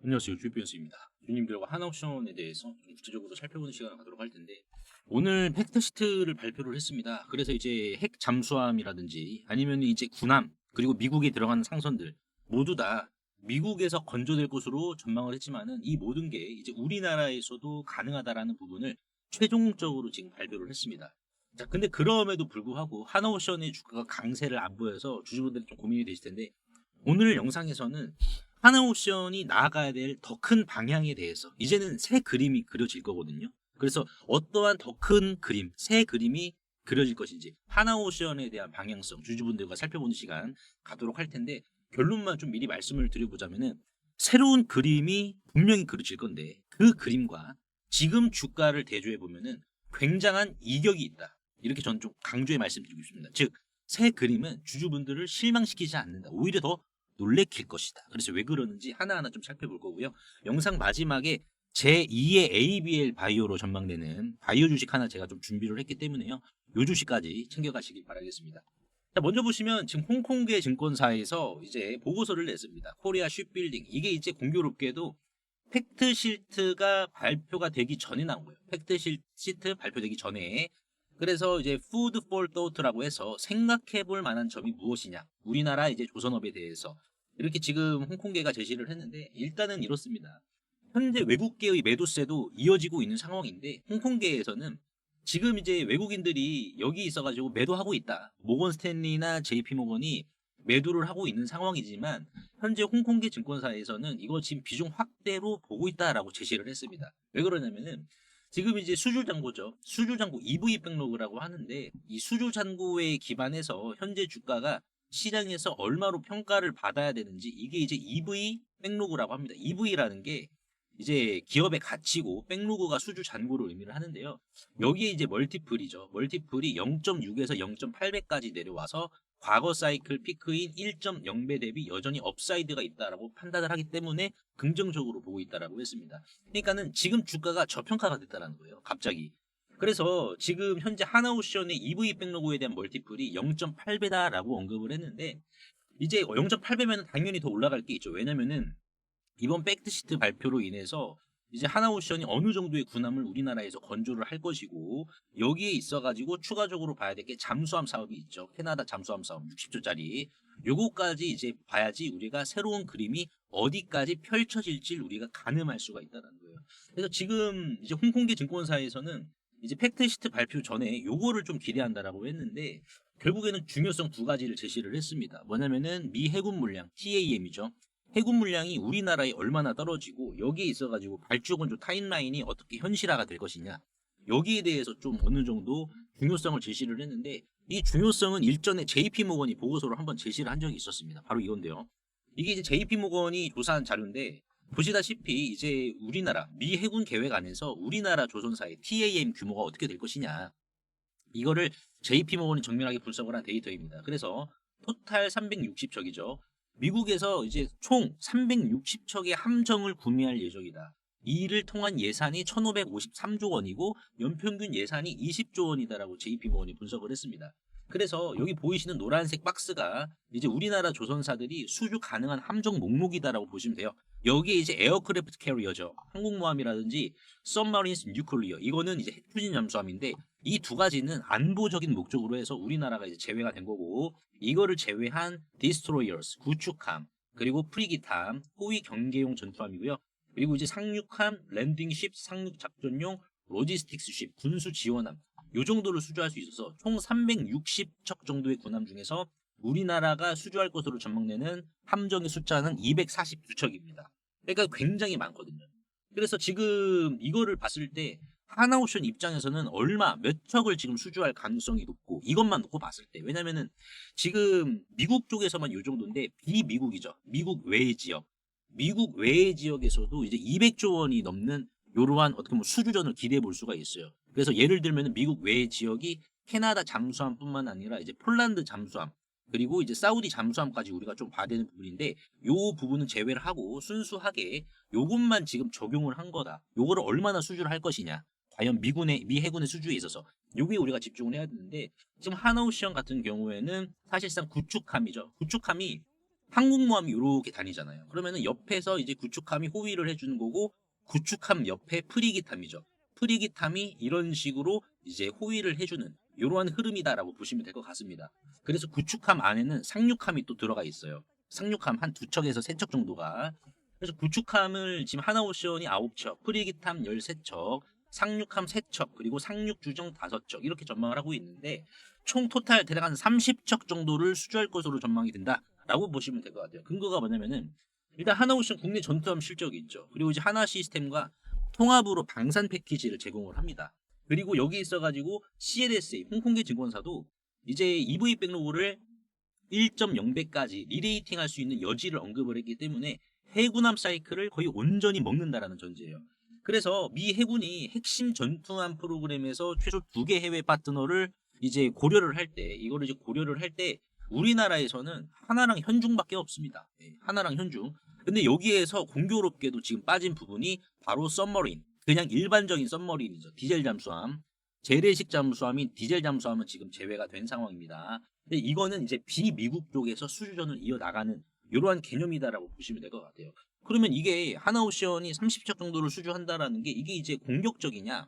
안녕하세요. 주입변수입니다. 주님들과 하나옵션에 대해서 좀 구체적으로 살펴보는 시간을 갖도록 할 텐데 오늘 팩트시트를 발표를 했습니다. 그래서 이제 핵 잠수함이라든지 아니면 이제 군함 그리고 미국에 들어가는 상선들 모두 다 미국에서 건조될 것으로 전망을 했지만은 이 모든 게 이제 우리나라에서도 가능하다라는 부분을 최종적으로 지금 발표를 했습니다. 자, 근데 그럼에도 불구하고 하나옵션의 주가가 강세를 안 보여서 주주분들이 좀 고민이 되실 텐데 오늘 영상에서는 하나옵션이 나아가야 될 더 큰 방향에 대해서 이제는 새 그림이 그려질 거거든요. 그래서 어떠한 더 큰 그림, 새 그림이 그려질 것인지 하나옵션에 대한 방향성 주주분들과 살펴보는 시간 갖도록 할 텐데 결론만 좀 미리 말씀을 드려보자면은 새로운 그림이 분명히 그려질 건데 그 그림과 지금 주가를 대조해 보면은 굉장한 이격이 있다. 이렇게 저는 좀 강조해 말씀드리고 싶습니다. 즉, 새 그림은 주주분들을 실망시키지 않는다. 오히려 더 놀래킬 것이다. 그래서 왜 그러는지 하나하나 좀 살펴볼 거고요. 영상 마지막에 제2의 ABL 바이오로 전망되는 바이오 주식 하나 제가 좀 준비를 했기 때문에요. 요 주식까지 챙겨가시길 바라겠습니다. 자, 먼저 보시면 지금 홍콩계 증권사에서 이제 보고서를 냈습니다. 코리아 쉽빌딩. 이게 이제 공교롭게도 팩트시트가 발표가 되기 전에 나온 거예요. 팩트시트 발표되기 전에. 그래서 이제 푸드 폴 토트라고 해서 생각해 볼 만한 점이 무엇이냐. 우리나라 이제 조선업에 대해서 이렇게 지금 홍콩계가 제시를 했는데 일단은 이렇습니다. 현재 외국계의 매도세도 이어지고 있는 상황인데 홍콩계에서는 지금 이제 외국인들이 여기 있어가지고 매도하고 있다. 모건 스탠리나 JP 모건이 매도를 하고 있는 상황이지만 현재 홍콩계 증권사에서는 이거 지금 비중 확대로 보고 있다라고 제시를 했습니다. 왜 그러냐면은 지금 이제 수주잔고죠. 수주잔고 EV 백로그라고 하는데 이 수주잔고에 기반해서 현재 주가가 시장에서 얼마로 평가를 받아야 되는지 이게 이제 EV 백로그라고 합니다. EV라는 게 이제 기업의 가치고 백로그가 수주 잔고를 의미를 하는데요. 여기에 이제 멀티플이죠. 멀티플이 0.6에서 0.8배까지 내려와서 과거 사이클 피크인 1.0배 대비 여전히 업사이드가 있다라고 판단을 하기 때문에 긍정적으로 보고 있다라고 했습니다. 그러니까는 지금 주가가 저평가가 됐다라는 거예요. 갑자기. 그래서 지금 현재 하나옵션의 EV 백로그에 대한 멀티플이 0.8배다라고 언급을 했는데 이제 0.8배면 당연히 더 올라갈 게 있죠. 왜냐면은 이번 팩트시트 발표로 인해서 이제 하나오션이 어느 정도의 군함을 우리나라에서 건조를 할 것이고 여기에 있어가지고 추가적으로 봐야 될 게 잠수함 사업이 있죠. 캐나다 잠수함 사업 60조짜리 요거까지 이제 봐야지 우리가 새로운 그림이 어디까지 펼쳐질지 우리가 가늠할 수가 있다는 거예요. 그래서 지금 이제 홍콩계 증권사에서는 이제 팩트시트 발표 전에 요거를 좀 기대한다라고 했는데 결국에는 중요성 두 가지를 제시를 했습니다. 뭐냐면은 미 해군 물량 TAM이죠. 해군 물량이 우리나라에 얼마나 떨어지고 여기에 있어가지고 발주건조 타임라인이 어떻게 현실화가 될 것이냐 여기에 대해서 좀 어느 정도 중요성을 제시를 했는데 이 중요성은 일전에 JP모건이 보고서를 한번 제시를 한 적이 있었습니다. 바로 이건데요. 이게 이제 JP모건이 조사한 자료인데 보시다시피 이제 우리나라 미 해군 계획 안에서 우리나라 조선사의 TAM 규모가 어떻게 될 것이냐 이거를 JP모건이 정밀하게 분석을 한 데이터입니다. 그래서 토탈 360척이죠. 미국에서 이제 총 360척의 함정을 구매할 예정이다. 이를 통한 예산이 1,553조 원이고 연평균 예산이 20조 원이다라고 JP모건이 분석을 했습니다. 그래서 여기 보이시는 노란색 박스가 이제 우리나라 조선사들이 수주 가능한 함정 목록이다라고 보시면 돼요. 여기에 이제 에어크래프트 캐리어죠. 항공모함이라든지 서브마린스 뉴클리어 이거는 이제 핵추진 잠수함인데 이 두 가지는 안보적인 목적으로 해서 우리나라가 이제 제외가 된 거고 이거를 제외한 디스트로이어스, 구축함, 그리고 프리기함, 호위 경계용 전투함이고요. 그리고 이제 상륙함, 랜딩쉽, 상륙 작전용, 로지스틱스쉽, 군수 지원함 요 정도를 수주할 수 있어서 총 360척 정도의 군함 중에서 우리나라가 수주할 것으로 전망되는 함정의 숫자는 242척입니다. 그러니까 굉장히 많거든요. 그래서 지금 이거를 봤을 때 하나오션 입장에서는 얼마 몇 척을 지금 수주할 가능성이 높고 이것만 놓고 봤을 때 왜냐면은 지금 미국 쪽에서만 요 정도인데 비미국이죠. 미국 외의 지역 미국 외의 지역에서도 이제 200조 원이 넘는 이러한 어떻게 보면 수주전을 기대해 볼 수가 있어요. 그래서 예를 들면 미국 외의 지역이 캐나다 잠수함뿐만 아니라 이제 폴란드 잠수함 그리고 이제 사우디 잠수함까지 우리가 좀 봐야 되는 부분인데 요 부분은 제외를 하고 순수하게 요것만 지금 적용을 한 거다. 요거를 얼마나 수주를 할 것이냐. 과연 미 해군의 수주에 있어서 요게 우리가 집중을 해야 되는데 지금 하나오션 같은 경우에는 사실상 구축함이죠. 구축함이 항공모함이 이렇게 다니잖아요. 그러면은 옆에서 이제 구축함이 호위를 해주는 거고 구축함 옆에 프리기함이죠. 프리기함이 이런 식으로 이제 호위를 해주는 이러한 흐름이다라고 보시면 될 것 같습니다. 그래서 구축함 안에는 상륙함이 또 들어가 있어요. 상륙함 한 2척에서 3척 정도가. 그래서 구축함을 지금 하나오션이 9척, 프리기함 13척, 상륙함 3척, 그리고 상륙주정 5척 이렇게 전망을 하고 있는데 총 토탈 대략 한 30척 정도를 수주할 것으로 전망이 된다라고 보시면 될 것 같아요. 근거가 뭐냐면은 일단 하나오션 국내 전투함 실적이 있죠. 그리고 이제 하나 시스템과 통합으로 방산 패키지를 제공을 합니다. 그리고 여기 있어가지고 CLSA 홍콩계 증권사도 이제 EV 백로그를 1.0배까지 리레이팅 할 수 있는 여지를 언급을 했기 때문에 해군함 사이클을 거의 온전히 먹는다라는 전제예요. 그래서 미 해군이 핵심 전투함 프로그램에서 최소 2개 해외 파트너를 이제 고려를 할 때, 이거를 이제 고려를 할 때 우리나라에서는 하나랑 현중밖에 없습니다. 하나랑 현중. 근데 여기에서 공교롭게도 지금 빠진 부분이 바로 썸머린. 그냥 일반적인 썸머린이죠. 디젤 잠수함. 재래식 잠수함인 디젤 잠수함은 지금 제외가 된 상황입니다. 근데 이거는 이제 비미국 쪽에서 수주전을 이어나가는 이러한 개념이다라고 보시면 될 것 같아요. 그러면 이게 하나오션이 30척 정도를 수주한다라는 게 이게 이제 공격적이냐?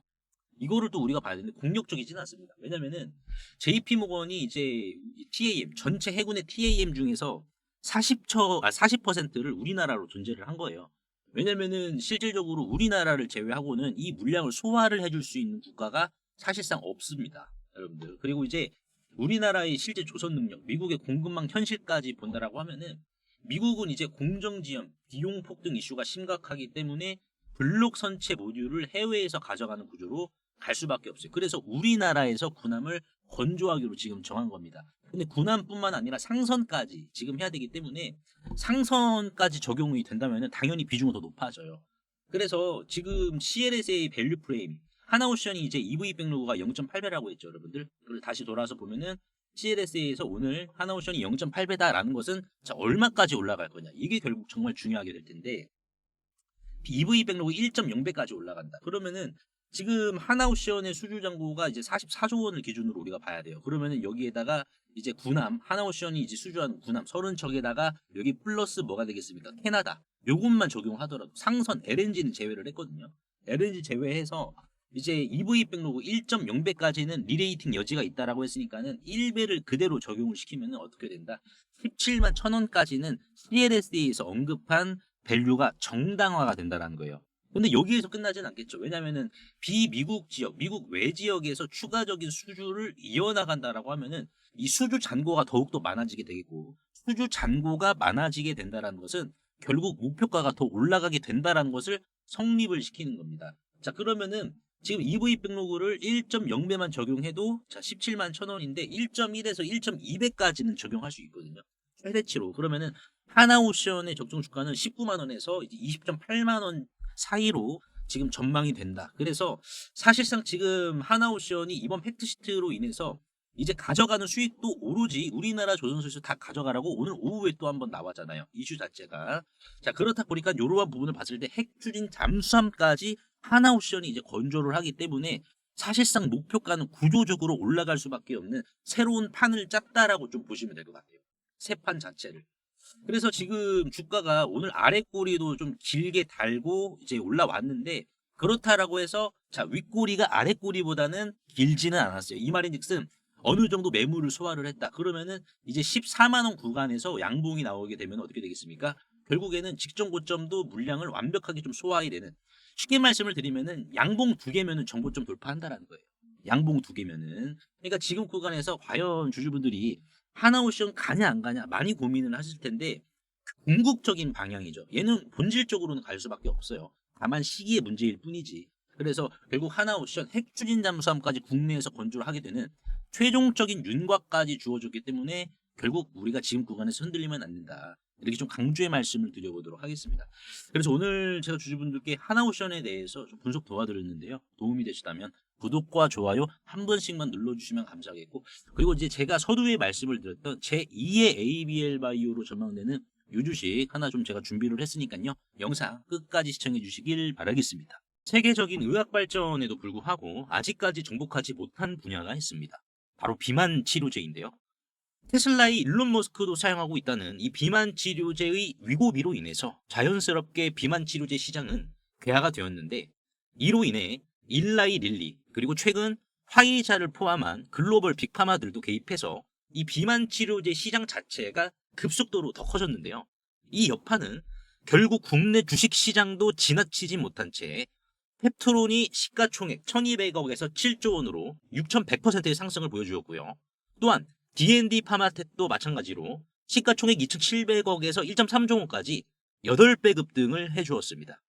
이거를 또 우리가 봐야 되는데 공격적이지는 않습니다. 왜냐면은 JP모건이 이제 TAM 전체 해군의 TAM 중에서 40%를 우리나라로 존재를 한 거예요. 왜냐면은 실질적으로 우리나라를 제외하고는 이 물량을 소화를 해줄 수 있는 국가가 사실상 없습니다, 여러분들. 그리고 이제 우리나라의 실제 조선 능력, 미국의 공급망 현실까지 본다라고 하면은 미국은 이제 공정지연, 비용 폭등 이슈가 심각하기 때문에 블록 선체 모듈을 해외에서 가져가는 구조로 갈 수밖에 없어요. 그래서 우리나라에서 군함을 건조하기로 지금 정한 겁니다. 근데 군함뿐만 아니라 상선까지 지금 해야 되기 때문에 상선까지 적용이 된다면 당연히 비중은 더 높아져요. 그래서 지금 CLSA 밸류 프레임 하나오션이 이제 EV 백로그가 0.8배라고 했죠, 여러분들. 그걸 다시 돌아서 보면은 CLSA에서 오늘 하나오션이 0.8배다라는 것은 자, 얼마까지 올라갈 거냐. 이게 결국 정말 중요하게 될 텐데 EV 백로그 1.0배까지 올라간다. 그러면은 지금 하나오션의 수주 잔고가 이제 44조 원을 기준으로 우리가 봐야 돼요. 그러면은 여기에다가 이제 군함, 하나오션이 이제 수주한 군함 30척에다가 여기 플러스 뭐가 되겠습니까? 캐나다. 요것만 적용하더라도 상선 LNG는 제외를 했거든요. LNG 제외해서 이제 EV 백로그 1.0배까지는 리레이팅 여지가 있다라고 했으니까는 1배를 그대로 적용을 시키면 어떻게 된다? 17만 1,000원까지는 CLSA에서 언급한 밸류가 정당화가 된다는 거예요. 근데 여기에서 끝나진 않겠죠. 왜냐면은 비미국 지역, 미국 외 지역에서 추가적인 수주를 이어나간다라고 하면은 이 수주 잔고가 더욱더 많아지게 되겠고 수주 잔고가 많아지게 된다는 것은 결국 목표가가 더 올라가게 된다는 것을 성립을 시키는 겁니다. 자, 그러면은 지금 EV 백로그를 1.0배만 적용해도 자 17만 1,000원인데 1.1에서 1.2배까지는 적용할 수 있거든요. 최대치로. 그러면은 하나오션의 적정 주가는 19만 원에서 20.8만 원 사이로 지금 전망이 된다. 그래서 사실상 지금 하나오션이 이번 팩트시트로 인해서 이제 가져가는 수익도 오로지 우리나라 조선소에서 다 가져가라고 오늘 오후에 또 한번 나왔잖아요. 이슈 자체가. 자, 그렇다 보니까 이러한 부분을 봤을 때 핵추진 잠수함까지 하나오션이 이제 건조를 하기 때문에 사실상 목표가는 구조적으로 올라갈 수밖에 없는 새로운 판을 짰다라고 좀 보시면 될 것 같아요. 새 판 자체를. 그래서 지금 주가가 오늘 아래 꼬리도 좀 길게 달고 이제 올라왔는데 그렇다라고 해서 자 윗꼬리가 아래 꼬리보다는 길지는 않았어요. 이 말인즉슨 어느 정도 매물을 소화를 했다. 그러면은 이제 14만 원 구간에서 양봉이 나오게 되면 어떻게 되겠습니까? 결국에는 직전 고점도 물량을 완벽하게 좀 소화해야 되는 쉽게 말씀을 드리면은 양봉 2개면은 정고점 돌파한다라는 거예요. 양봉 2개면은 그러니까 지금 구간에서 과연 주주분들이 하나오션 가냐 안 가냐 많이 고민을 하실 텐데 궁극적인 방향이죠. 얘는 본질적으로는 갈 수밖에 없어요. 다만 시기의 문제일 뿐이지. 그래서 결국 하나오션 핵추진 잠수함까지 국내에서 건조를 하게 되는 최종적인 윤곽까지 주어졌기 때문에 결국 우리가 지금 구간에서 흔들리면 안 된다. 이렇게 좀 강조의 말씀을 드려보도록 하겠습니다. 그래서 오늘 제가 주주분들께 하나오션에 대해서 좀 분석 도와드렸는데요. 도움이 되시다면 구독과 좋아요 한 번씩만 눌러주시면 감사하겠고 그리고 이제 제가 서두에 말씀을 드렸던 제2의 ABL 바이오로 전망되는 유주식 하나 좀 제가 준비를 했으니까요. 영상 끝까지 시청해 주시길 바라겠습니다. 세계적인 의학 발전에도 불구하고 아직까지 정복하지 못한 분야가 있습니다. 바로 비만 치료제인데요. 테슬라의 일론 머스크도 사용하고 있다는 이 비만 치료제의 위고비로 인해서 자연스럽게 비만 치료제 시장은 괴화가 되었는데, 이로 인해 일라이 릴리 그리고 최근 화이자를 포함한 글로벌 빅파마들도 개입해서 이 비만 치료제 시장 자체가 급속도로 더 커졌는데요. 이 여파는 결국 국내 주식 시장도 지나치지 못한 채 펩트론이 시가총액 1200억에서 7조 원으로 6100%의 상승을 보여주었고요. 또한 D&D 파마텍도 마찬가지로 시가총액 2700억에서 1.3조 원까지 8배 급등을 해주었습니다.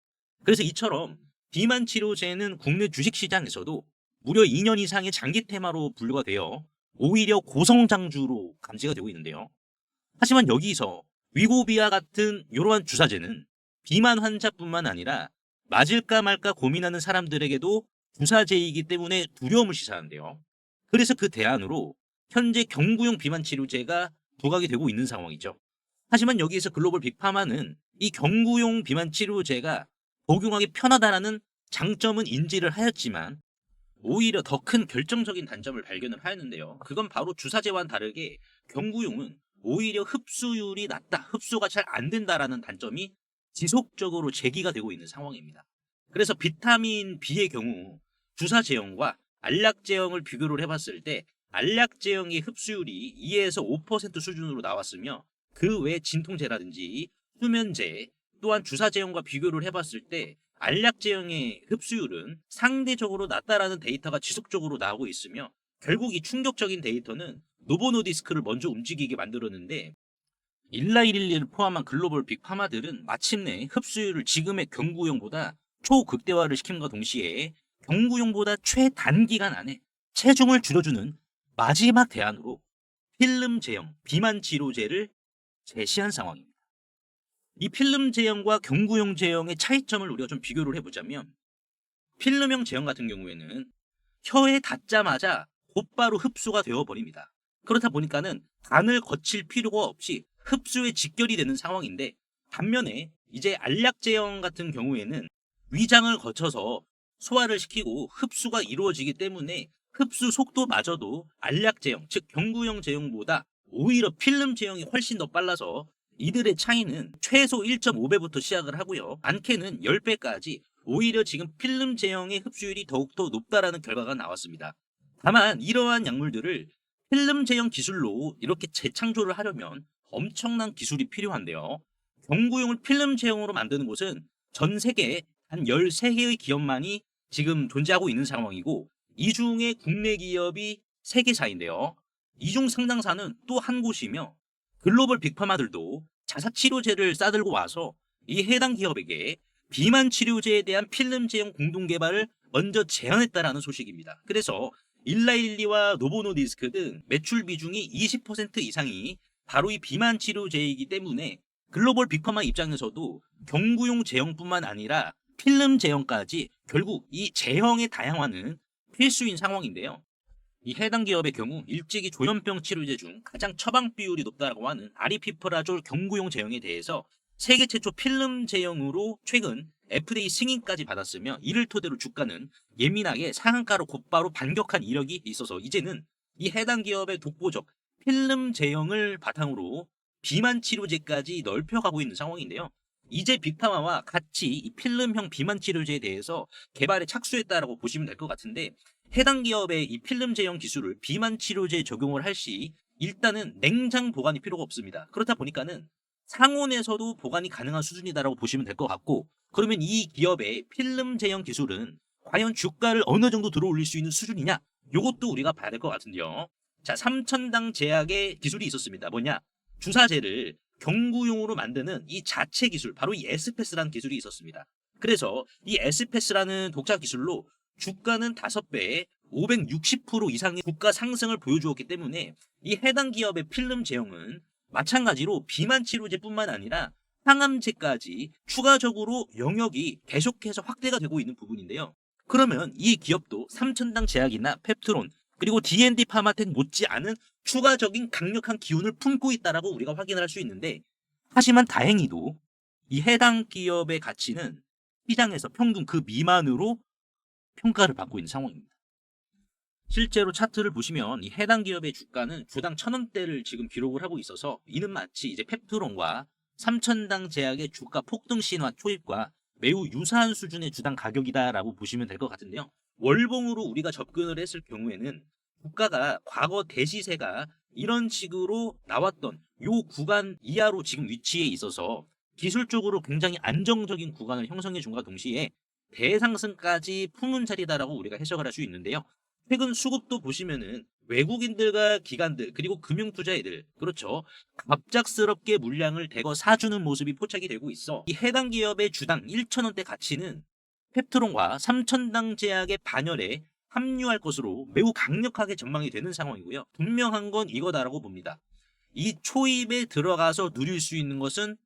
그래서 이처럼 비만 치료제는 국내 주식시장에서도 무려 2년 이상의 장기 테마로 분류가 되어 오히려 고성장주로 감지가 되고 있는데요. 하지만 여기서 위고비와 같은 이러한 주사제는 비만 환자뿐만 아니라 맞을까 말까 고민하는 사람들에게도 주사제이기 때문에 두려움을 시사하는데요. 그래서 그 대안으로 현재 경구용 비만 치료제가 부각이 되고 있는 상황이죠. 하지만 여기에서 글로벌 빅파마는 이 경구용 비만 치료제가 복용하기 편하다는 장점은 인지를 하였지만 오히려 더 큰 결정적인 단점을 발견을 하였는데요. 그건 바로 주사제와는 다르게 경구용은 오히려 흡수율이 낮다, 흡수가 잘 안 된다라는 단점이 지속적으로 제기가 되고 있는 상황입니다. 그래서 비타민 B의 경우 주사 제형과 알약 제형을 비교를 해봤을 때 알약 제형의 흡수율이 2에서 5% 수준으로 나왔으며, 그 외 진통제라든지 수면제 또한 주사 제형과 비교를 해봤을 때 알약 제형의 흡수율은 상대적으로 낮다라는 데이터가 지속적으로 나오고 있으며, 결국 이 충격적인 데이터는 노보노디스크를 먼저 움직이게 만들었는데, 일라이릴리를 포함한 글로벌 빅파마들은 마침내 흡수율을 지금의 경구용보다 초극대화를 시킴과 동시에 경구용보다 최단기간 안에 체중을 줄여주는 마지막 대안으로 필름 제형 비만 치료제를 제시한 상황입니다. 이 필름 제형과 경구용 제형의 차이점을 우리가 좀 비교를 해보자면, 필름형 제형 같은 경우에는 혀에 닿자마자 곧바로 흡수가 되어버립니다. 그렇다 보니까는 간을 거칠 필요가 없이 흡수에 직결이 되는 상황인데, 반면에 이제 알약 제형 같은 경우에는 위장을 거쳐서 소화를 시키고 흡수가 이루어지기 때문에 흡수 속도마저도 알약 제형, 즉 경구용 제형보다 오히려 필름 제형이 훨씬 더 빨라서 이들의 차이는 최소 1.5배부터 시작을 하고요. 많게는 10배까지 오히려 지금 필름 제형의 흡수율이 더욱더 높다라는 결과가 나왔습니다. 다만 이러한 약물들을 필름 제형 기술로 이렇게 재창조를 하려면 엄청난 기술이 필요한데요. 경구용을 필름 제형으로 만드는 곳은 전 세계에 한 13개의 기업만이 지금 존재하고 있는 상황이고, 이 중에 국내 기업이 3개사인데요. 이 중 상당사는 또 한 곳이며, 글로벌 빅파마들도 자사치료제를 싸들고 와서 이 해당 기업에게 비만 치료제에 대한 필름 제형 공동 개발을 먼저 제안했다라는 소식입니다. 그래서 일라일리와 노보노디스크 등 매출 비중이 20% 이상이 바로 이 비만 치료제이기 때문에 글로벌 빅파마 입장에서도 경구용 제형뿐만 아니라 필름 제형까지 결국 이 제형의 다양화는 필수인 상황인데요. 이 해당 기업의 경우 일찍이 조현병 치료제 중 가장 처방 비율이 높다고 하는 아리피프라졸 경구용 제형에 대해서 세계 최초 필름 제형으로 최근 FDA 승인까지 받았으며, 이를 토대로 주가는 예민하게 상한가로 곧바로 반격한 이력이 있어서 이제는 이 해당 기업의 독보적 필름 제형을 바탕으로 비만 치료제까지 넓혀가고 있는 상황인데요. 이제 빅파마와 같이 이 필름형 비만 치료제에 대해서 개발에 착수했다라고 보시면 될 것 같은데, 해당 기업의 이 필름 제형 기술을 비만 치료제에 적용을 할 시 일단은 냉장 보관이 필요가 없습니다. 그렇다 보니까는 상온에서도 보관이 가능한 수준이다라고 보시면 될 것 같고, 그러면 이 기업의 필름 제형 기술은 과연 주가를 어느 정도 들어올릴 수 있는 수준이냐? 이것도 우리가 봐야 될 것 같은데요. 자, 3천당 제약의 기술이 있었습니다. 뭐냐? 주사제를 경구용으로 만드는 이 자체 기술, 바로 이 에스페스라는 기술이 있었습니다. 그래서 이 에스페스라는 독자 기술로 주가는 5배, 560% 이상의 주가 상승을 보여주었기 때문에 이 해당 기업의 필름 제형은 마찬가지로 비만 치료제뿐만 아니라 항암제까지 추가적으로 영역이 계속해서 확대가 되고 있는 부분인데요. 그러면 이 기업도 3천당 제약이나 펩트론 그리고 D&D 파마텍 못지않은 추가적인 강력한 기운을 품고 있다라고 우리가 확인을 할 수 있는데, 하지만 다행히도 이 해당 기업의 가치는 시장에서 평균 그 미만으로 평가를 받고 있는 상황입니다. 실제로 차트를 보시면 이 해당 기업의 주가는 주당 1,000원대를 지금 기록을 하고 있어서 이는 마치 이제 펩트론과 삼천당 제약의 주가 폭등 신화 초입과 매우 유사한 수준의 주당 가격이다라고 보시면 될 것 같은데요. 월봉으로 우리가 접근을 했을 경우에는 주가가 과거 대시세가 이런 식으로 나왔던 요 구간 이하로 지금 위치해 있어서 기술적으로 굉장히 안정적인 구간을 형성해 준과 동시에 대상승까지 품은 자리다라고 우리가 해석을 할 수 있는데요. 최근 수급도 보시면은 외국인들과 기관들 그리고 금융투자애들 그렇죠. 갑작스럽게 물량을 대거 사주는 모습이 포착이 되고 있어 이 해당 기업의 주당 1,000원대 가치는 펩트론과 삼천당 제약의 반열에 합류할 것으로 매우 강력하게 전망이 되는 상황이고요. 분명한 건 이거다라고 봅니다. 이 초입에 들어가서 누릴 수 있는 것은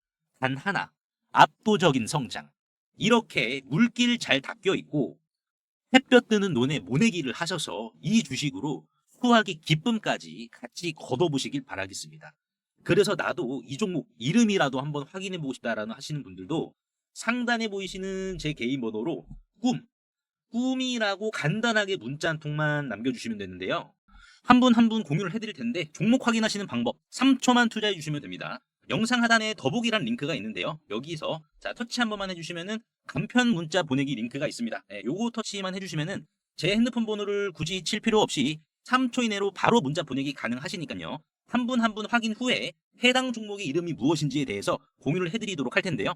단 하나, 압도적인 성장. 이렇게 물길 잘 닦여 있고 햇볕 드는 논에 모내기를 하셔서 이 주식으로 수확의 기쁨까지 같이 걷어보시길 바라겠습니다. 그래서 나도 이 종목 이름이라도 한번 확인해보고 싶다라는 하시는 분들도 상단에 보이시는 제 개인 번호로 꿈이라고 간단하게 문자 한 통만 남겨주시면 되는데요. 한 분 한 분 공유를 해드릴 텐데 종목 확인하시는 방법 3초만 투자해 주시면 됩니다. 영상 하단에 더보기란 링크가 있는데요. 여기서 자 터치 한 번만 해주시면은 간편 문자 보내기 링크가 있습니다. 네, 요거 터치만 해주시면은 제 핸드폰 번호를 굳이 칠 필요 없이 3초 이내로 바로 문자 보내기 가능하시니까요. 한 분 한 분 확인 후에 해당 종목의 이름이 무엇인지에 대해서 공유를 해드리도록 할 텐데요.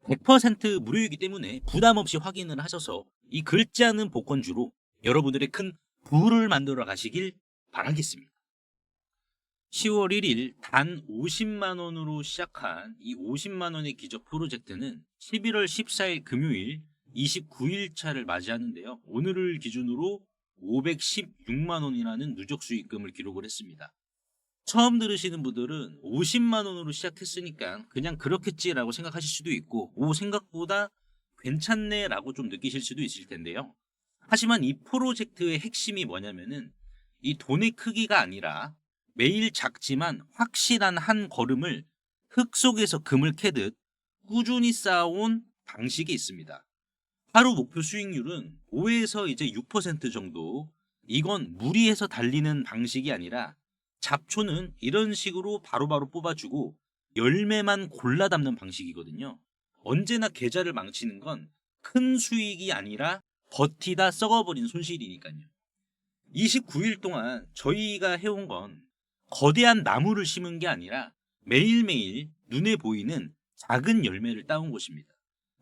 100% 무료이기 때문에 부담 없이 확인을 하셔서 이 긁지 않은 복권주로 여러분들의 큰 부를 만들어 가시길 바라겠습니다. 10월 1일 단 50만 원으로 시작한 이 50만 원의 기적 프로젝트는 11월 14일 금요일 29일 차를 맞이하는데요. 오늘을 기준으로 516만 원이라는 누적 수익금을 기록을 했습니다. 처음 들으시는 분들은 50만 원으로 시작했으니까 그냥 그렇겠지라고 생각하실 수도 있고 생각보다 괜찮네 라고 좀 느끼실 수도 있을 텐데요. 하지만 이 프로젝트의 핵심이 뭐냐면은 이 돈의 크기가 아니라 매일 작지만 확실한 한 걸음을 흙 속에서 금을 캐듯 꾸준히 쌓아온 방식이 있습니다. 하루 목표 수익률은 5에서 이제 6% 정도. 이건 무리해서 달리는 방식이 아니라 잡초는 이런 식으로 바로바로 뽑아주고 열매만 골라 담는 방식이거든요. 언제나 계좌를 망치는 건 큰 수익이 아니라 버티다 썩어버린 손실이니까요. 29일 동안 저희가 해온 건 거대한 나무를 심은 게 아니라 매일매일 눈에 보이는 작은 열매를 따온 것입니다.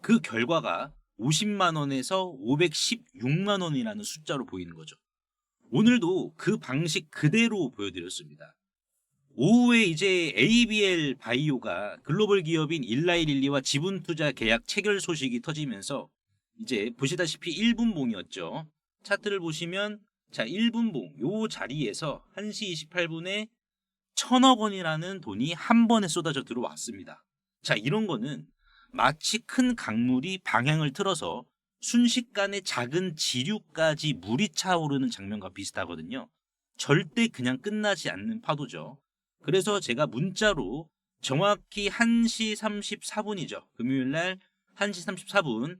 그 결과가 50만 원에서 516만 원이라는 숫자로 보이는 거죠. 오늘도 그 방식 그대로 보여드렸습니다. 오후에 이제 ABL 바이오가 글로벌 기업인 일라이릴리와 지분투자 계약 체결 소식이 터지면서 이제 보시다시피 1분봉이었죠. 차트를 보시면 자 1분봉 요 자리에서 1시 28분에 1,000억 원이라는 돈이 한 번에 쏟아져 들어왔습니다. 자 이런 거는 마치 큰 강물이 방향을 틀어서 순식간에 작은 지류까지 물이 차오르는 장면과 비슷하거든요. 절대 그냥 끝나지 않는 파도죠. 그래서 제가 문자로 정확히 1시 34분이죠. 금요일날 1시 34분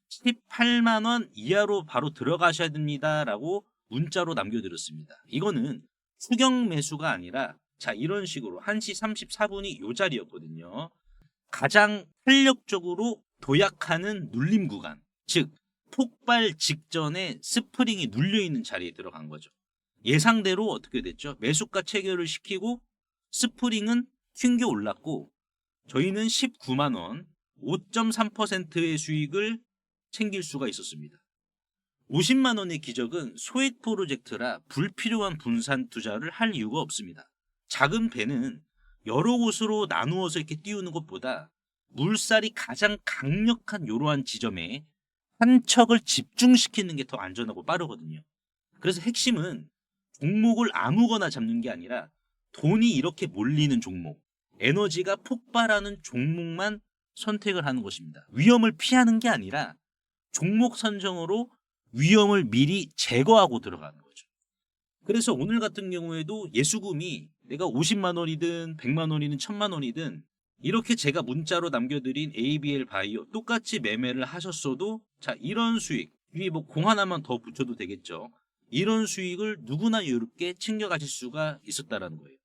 18만 원 이하로 바로 들어가셔야 됩니다. 라고 문자로 남겨드렸습니다. 이거는 추경 매수가 아니라 자 이런 식으로 1시 34분이 요 자리였거든요. 가장 탄력적으로 도약하는 눌림 구간, 즉 폭발 직전에 스프링이 눌려있는 자리에 들어간 거죠. 예상대로 어떻게 됐죠? 매수가 체결을 시키고 스프링은 튕겨 올랐고 저희는 19만 원 5.3%의 수익을 챙길 수가 있었습니다. 50만 원의 기적은 소액 프로젝트라 불필요한 분산 투자를 할 이유가 없습니다. 작은 배는 여러 곳으로 나누어서 이렇게 띄우는 것보다 물살이 가장 강력한 이러한 지점에 한 척을 집중시키는 게 더 안전하고 빠르거든요. 그래서 핵심은 종목을 아무거나 잡는 게 아니라 돈이 이렇게 몰리는 종목, 에너지가 폭발하는 종목만 선택을 하는 것입니다. 위험을 피하는 게 아니라 종목 선정으로 위험을 미리 제거하고 들어가는 거죠. 그래서 오늘 같은 경우에도 예수금이 내가 50만 원이든 100만 원이든 1000만 원이든 이렇게 제가 문자로 남겨드린 ABL 바이오 똑같이 매매를 하셨어도 자 이런 수익, 위에 뭐 공 하나만 더 붙여도 되겠죠. 이런 수익을 누구나 여유롭게 챙겨가실 수가 있었다라는 거예요.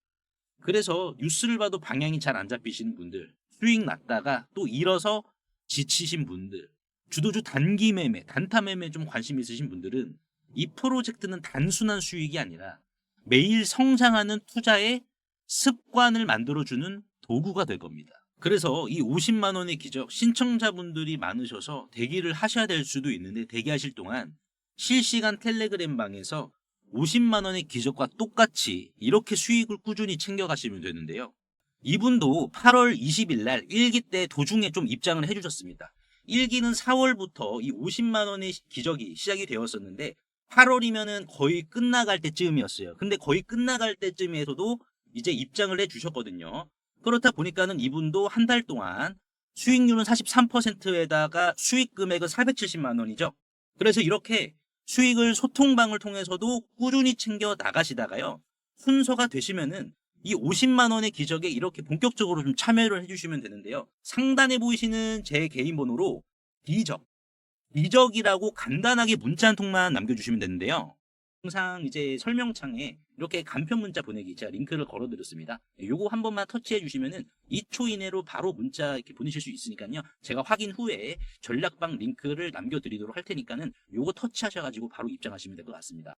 그래서 뉴스를 봐도 방향이 잘 안 잡히시는 분들, 수익 났다가 또 잃어서 지치신 분들, 주도주 단기 매매, 단타 매매에 좀 관심 있으신 분들은 이 프로젝트는 단순한 수익이 아니라 매일 성장하는 투자의 습관을 만들어주는 도구가 될 겁니다. 그래서 이 50만 원의 기적, 신청자분들이 많으셔서 대기를 하셔야 될 수도 있는데, 대기하실 동안 실시간 텔레그램 방에서 50만 원의 기적과 똑같이 이렇게 수익을 꾸준히 챙겨가시면 되는데요. 이분도 8월 20일 날 1기 때 도중에 좀 입장을 해주셨습니다. 1기는 4월부터 이 50만 원의 기적이 시작이 되었었는데 8월이면은 거의 끝나갈 때쯤이었어요. 근데 거의 끝나갈 때쯤에서도 이제 입장을 해주셨거든요. 그렇다 보니까는 이분도 한 달 동안 수익률은 43%에다가 수익 금액은 470만 원이죠. 그래서 이렇게 수익을 소통방을 통해서도 꾸준히 챙겨 나가시다가요, 순서가 되시면은 이 50만 원의 기적에 이렇게 본격적으로 좀 참여를 해주시면 되는데요. 상단에 보이시는 제 개인 번호로 기적이라고 간단하게 문자 한 통만 남겨주시면 되는데요. 항상 이제 설명창에 이렇게 간편 문자 보내기 제가 링크를 걸어드렸습니다. 요거 한 번만 터치해 주시면은 2초 이내로 바로 문자 이렇게 보내실 수 있으니까요. 제가 확인 후에 전략방 링크를 남겨드리도록 할 테니까는 요거 터치하셔가지고 바로 입장하시면 될 것 같습니다.